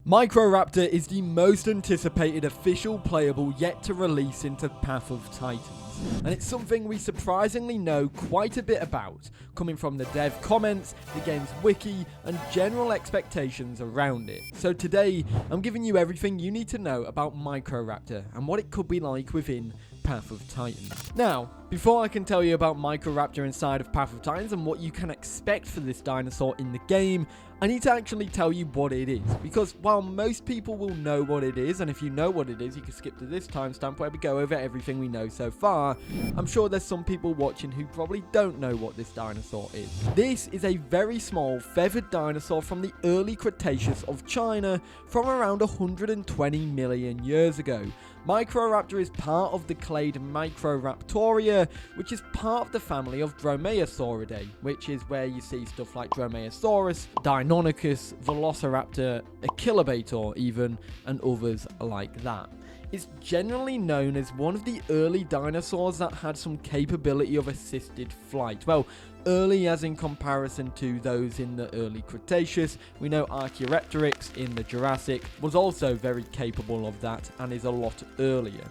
Microraptor is the most anticipated official playable yet to release into Path of Titans, and it's something we surprisingly know quite a bit about, coming from the dev comments, the game's wiki, and general expectations around it. So today, I'm giving you everything you need to know about Microraptor and what it could be like within Path of Titans. Now, before I can tell you about Microraptor inside of Path of Titans and what you can expect for this dinosaur in the game, I need to actually tell you what it is, because while most people will know what it is, and if you know what it is, you can skip to this timestamp where we go over everything we know so far, I'm sure there's some people watching who probably don't know what this dinosaur is. This is a very small feathered dinosaur from the early Cretaceous of China from around 120 million years ago. Microraptor is part of the clade Microraptoria, which is part of the family of Dromaeosauridae, which is where you see stuff like Dromaeosaurus, Deinonychus, Velociraptor, Echinobator even, and others like that. It's generally known as one of the early dinosaurs that had some capability of assisted flight. Well, early as in comparison to those in the early Cretaceous. We know Archaeopteryx in the Jurassic was also very capable of that and is a lot earlier.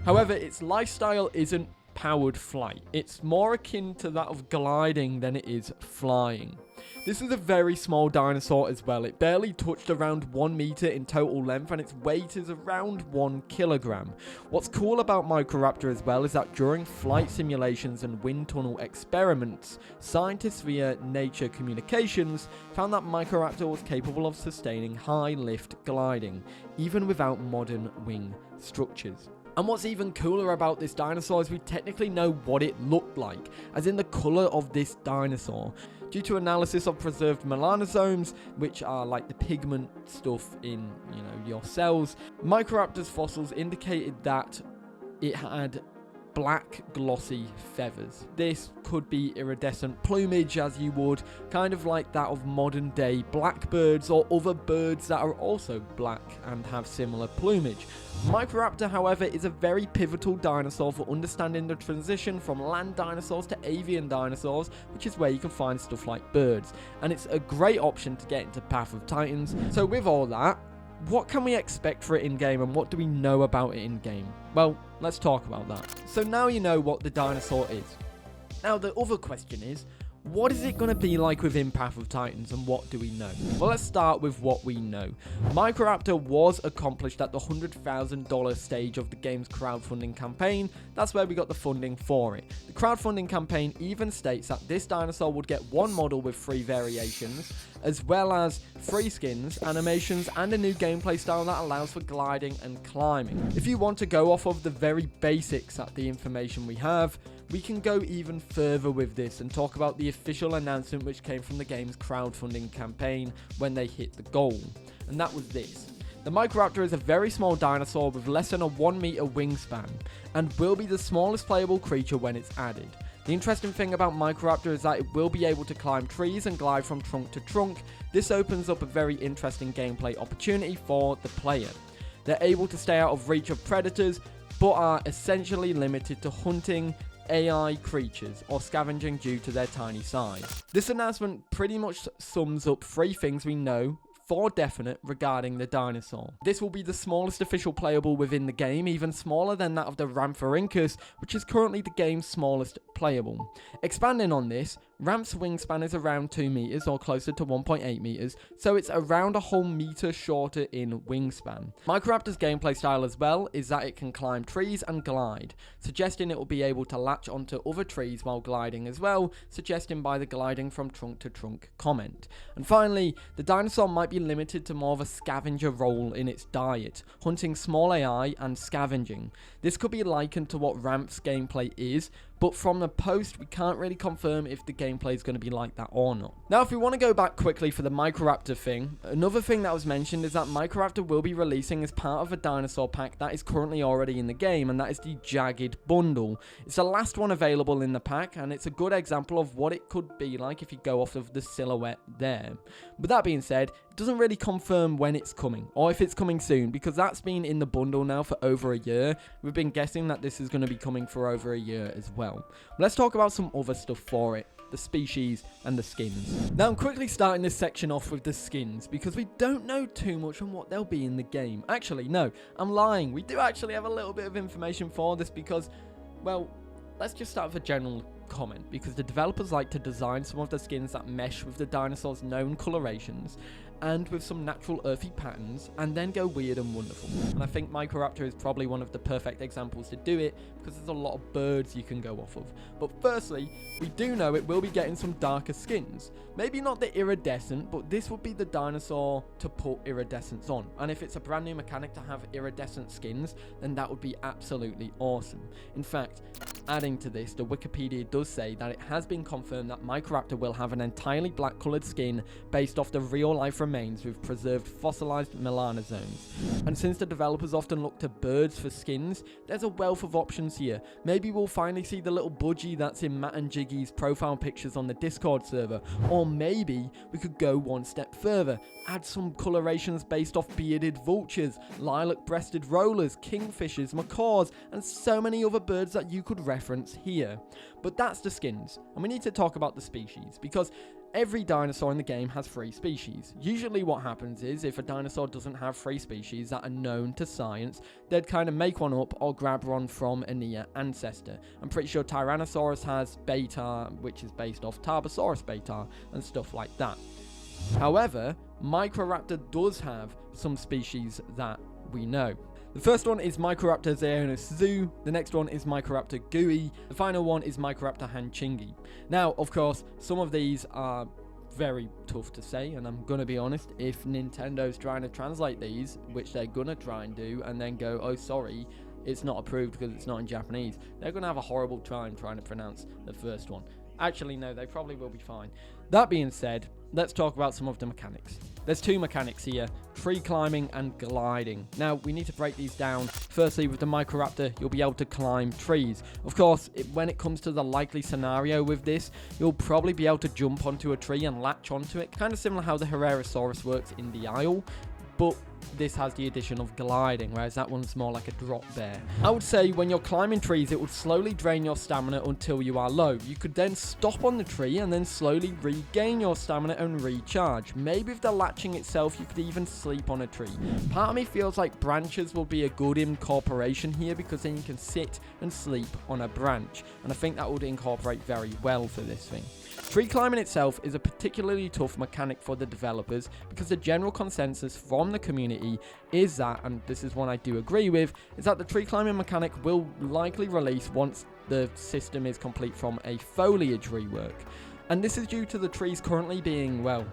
However, its lifestyle isn't powered flight. It's more akin to that of gliding than it is flying. This is a very small dinosaur as well. It barely touched around 1 meter in total length and its weight is around 1 kilogram. What's cool about Microraptor as well is that during flight simulations and wind tunnel experiments, scientists via Nature Communications found that Microraptor was capable of sustaining high lift gliding, even without modern wing structures. And what's even cooler about this dinosaur is we technically know what it looked like, as in the colour of this dinosaur. Due to analysis of preserved melanosomes, which are like the pigment stuff in, your cells, Microraptor's fossils indicated that it had black glossy feathers. This could be iridescent plumage, as you would, kind of like that of modern day blackbirds or other birds that are also black and have similar plumage. Microraptor, however, is a very pivotal dinosaur for understanding the transition from land dinosaurs to avian dinosaurs, which is where you can find stuff like birds, and it's a great option to get into Path of Titans. So with all that, what can we expect for it in-game and what do we know about it in-game? Well, let's talk about that. So now you know what the dinosaur is. Now the other question is, what is it going to be like within Path of Titans and what do we know? Well, let's start with what we know. Microraptor was accomplished at the $100,000 stage of the game's crowdfunding campaign. That's where we got the funding for it. The crowdfunding campaign even states that this dinosaur would get one model with 3 variations, as well as free skins, animations, and a new gameplay style that allows for gliding and climbing. If you want to go off of the very basics at the information we have, we can go even further with this and talk about the official announcement which came from the game's crowdfunding campaign when they hit the goal, and that was this. The Microraptor is a very small dinosaur with less than a 1 meter wingspan, and will be the smallest playable creature when it's added. The interesting thing about Microraptor is that it will be able to climb trees and glide from trunk to trunk. This opens up a very interesting gameplay opportunity for the player. They're able to stay out of reach of predators, but are essentially limited to hunting AI creatures or scavenging due to their tiny size. This announcement pretty much sums up 3 things we know for definite regarding the dinosaur. This will be the smallest official playable within the game, even smaller than that of the Ramphorhynchus, which is currently the game's smallest playable. Expanding on this, Ramp's wingspan is around 2 meters or closer to 1.8 meters, so it's around a whole meter shorter in wingspan. Microraptor's gameplay style as well is that it can climb trees and glide, suggesting it will be able to latch onto other trees while gliding as well, suggesting by the gliding from trunk to trunk comment. And finally, the dinosaur might be limited to more of a scavenger role in its diet, hunting small AI and scavenging. This could be likened to what Ramp's gameplay is, but from the post, we can't really confirm if the gameplay is going to be like that or not. Now, if we want to go back quickly for the Microraptor thing, another thing that was mentioned is that Microraptor will be releasing as part of a dinosaur pack that is currently already in the game, and that is the Jagged Bundle. It's the last one available in the pack, and it's a good example of what it could be like if you go off of the silhouette there. With that being said, it doesn't really confirm when it's coming, or if it's coming soon, because that's been in the bundle now for over a year. We've been guessing that this is going to be coming for over a year as well. Let's talk about some other stuff for it. the species, and the skins. Now I'm quickly starting this section off with the skins because we don't know too much on what they'll be in the game. Actually, no, I'm lying. We do actually have a little bit of information for this because, well, let's just start with a general comment, because the developers like to design some of the skins that mesh with the dinosaurs' known colorations and with some natural earthy patterns, and then go weird and wonderful. And I think Microraptor is probably one of the perfect examples to do it, because there's a lot of birds you can go off of. But firstly, we do know it will be getting some darker skins. Maybe not the iridescent, but this would be the dinosaur to put iridescence on. And if it's a brand new mechanic to have iridescent skins, then that would be absolutely awesome. In fact, adding to this, the Wikipedia does say that it has been confirmed that Microraptor will have an entirely black coloured skin based off the real life remains with preserved fossilized melanosomes. And since the developers often look to birds for skins, there's a wealth of options here. Maybe we'll finally see the little budgie that's in Matt and Jiggy's profile pictures on the Discord server, or maybe we could go one step further, add some colorations based off bearded vultures, lilac-breasted rollers, kingfishers, macaws, and so many other birds that you could reference here. But that's the skins, and we need to talk about the species, because every dinosaur in the game has 3 species. Usually what happens is, if a dinosaur doesn't have 3 species that are known to science, they'd kind of make one up or grab one from a near ancestor. I'm pretty sure Tyrannosaurus has beta, which is based off Tarbosaurus beta, and stuff like that. However, Microraptor does have some species that we know. The first one is Microraptor Zeonus Zoo, the next one is Microraptor Gui, the final one is Microraptor Hanchingi. Now, of course, some of these are very tough to say, and I'm gonna be honest, if Nintendo's trying to translate these, which they're gonna try and do, and then go, oh sorry, it's not approved because it's not in Japanese, they're gonna have a horrible time trying to pronounce the first one. Actually, no, they probably will be fine. That being said, let's talk about some of the mechanics. There's 2 mechanics here, tree climbing and gliding. Now, we need to break these down. Firstly, with the Microraptor, you'll be able to climb trees. Of course, when it comes to the likely scenario with this, you'll probably be able to jump onto a tree and latch onto it, kind of similar how the Herrerasaurus works in the Isle, but this has the addition of gliding, whereas that one's more like a drop bear. I would say when you're climbing trees, it would slowly drain your stamina until you are low. You could then stop on the tree and then slowly regain your stamina and recharge. Maybe with the latching itself, you could even sleep on a tree. Part of me feels like branches will be a good incorporation here, because then you can sit and sleep on a branch, and I think that would incorporate very well for this thing. Tree climbing itself is a particularly tough mechanic for the developers, because the general consensus from the community is that, and this is one I do agree with, is that the tree climbing mechanic will likely release once the system is complete from a foliage rework. And this is due to the trees currently being, well,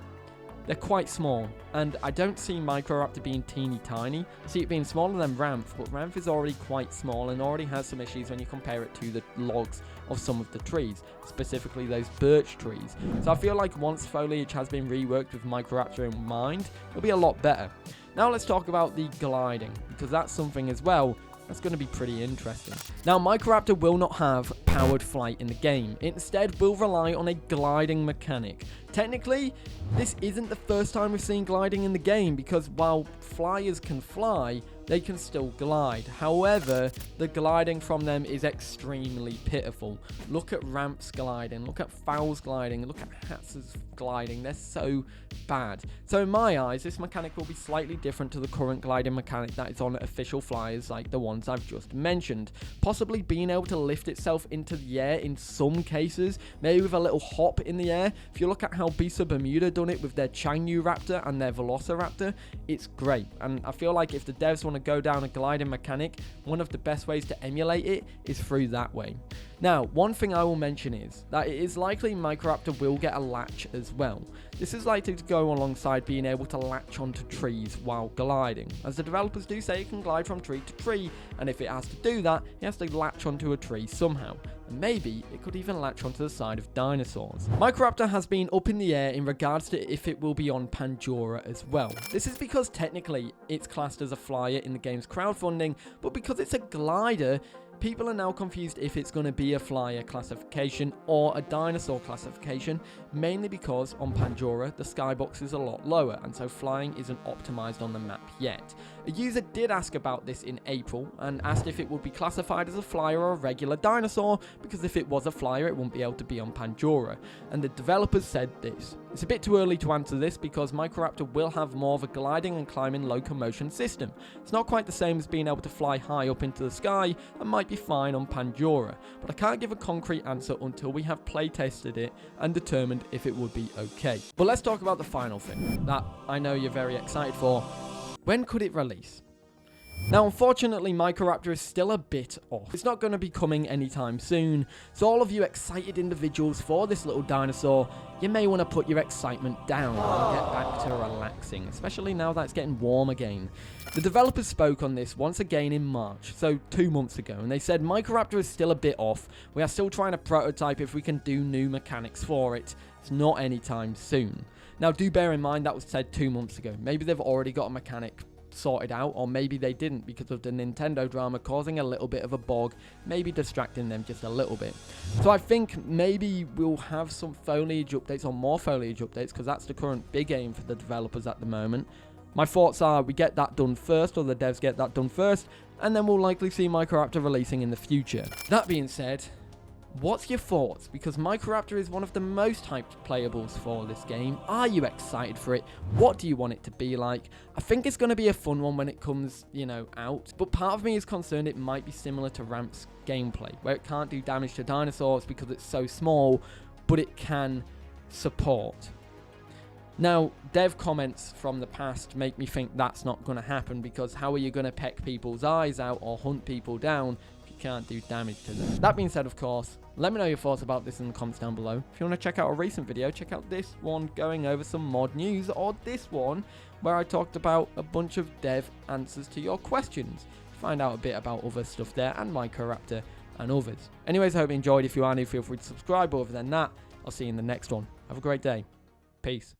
they're quite small, and I don't see Microraptor being teeny tiny. I see it being smaller than Ramp, but Ramp is already quite small and already has some issues when you compare it to the logs of some of the trees, specifically those birch trees. So I feel like once foliage has been reworked with Microraptor in mind, it'll be a lot better. Now let's talk about the gliding, because that's something as well that's going to be pretty interesting. Now, Microraptor will not have powered flight in the game. It instead will rely on a gliding mechanic. Technically, this isn't the first time we've seen gliding in the game, because while flyers can fly, they can still glide. However, the gliding from them is extremely pitiful. Look at Ramp's gliding, look at Fowl's gliding, look at Hatz's gliding. They're so bad. So in my eyes, this mechanic will be slightly different to the current gliding mechanic that is on official flyers like the ones I've just mentioned. Possibly being able to lift itself into the air in some cases, maybe with a little hop in the air. If you look at how Beasts of Bermuda done it with their Raptor and their Velociraptor, it's great. And I feel like if the devs want to go down a gliding mechanic, one of the best ways to emulate it is through that way. Now, one thing I will mention is that it is likely Microraptor will get a latch as well. This is likely to go alongside being able to latch onto trees while gliding, as the developers do say it can glide from tree to tree, and if it has to do that, it has to latch onto a tree somehow. And maybe it could even latch onto the side of dinosaurs. Microraptor has been up in the air in regards to if it will be on Panjura as well. This is because technically it's classed as a flyer in the game's crowdfunding, but because it's a glider, People are now confused if it's going to be a flyer classification or a dinosaur classification, mainly because on Panjura the skybox is a lot lower and so flying isn't optimized on the map yet. A user did ask about this in April and asked if it would be classified as a flyer or a regular dinosaur, because if it was a flyer it wouldn't be able to be on Panjura, and the developers said this. It's a bit too early to answer this because Microraptor will have more of a gliding and climbing locomotion system. It's not quite the same as being able to fly high up into the sky and might be fine on Panjura, but I can't give a concrete answer until we have playtested it and determined if it would be okay. But let's talk about the final thing that I know you're very excited for. When could it release? Now, unfortunately, Microraptor is still a bit off. It's not going to be coming anytime soon, so all of you excited individuals for this little dinosaur, you may want to put your excitement down and get back to relaxing, especially now that it's getting warm again. The developers spoke on this once again in March, so 2 months ago, and they said Microraptor is still a bit off. We are still trying to prototype if we can do new mechanics for it. It's not anytime soon. Now, do bear in mind that was said 2 months ago. Maybe they've already got a mechanic sorted out, or maybe they didn't because of the Nintendo drama causing a little bit of a bog, maybe distracting them just a little bit. So I think maybe we'll have some foliage updates or more foliage updates, because that's the current big aim for the developers at the moment. My thoughts are we get that done first, or the devs get that done first, and then we'll likely see Microraptor releasing in the future. That being said, what's your thoughts? Because Microraptor is one of the most hyped playables for this game. Are you excited for it? What do you want it to be like? I think it's going to be a fun one when it comes, out. But part of me is concerned it might be similar to Ramp's gameplay, where it can't do damage to dinosaurs because it's so small, but it can support. Now, dev comments from the past make me think that's not going to happen, because how are you going to peck people's eyes out or hunt people down if you can't do damage to them? That being said, of course, let me know your thoughts about this in the comments down below. If you want to check out a recent video, check out this one going over some mod news, or this one where I talked about a bunch of dev answers to your questions. Find out a bit about other stuff there, and Microraptor and others. Anyways, I hope you enjoyed. If you are new, feel free to subscribe. But other than that, I'll see you in the next one. Have a great day. Peace.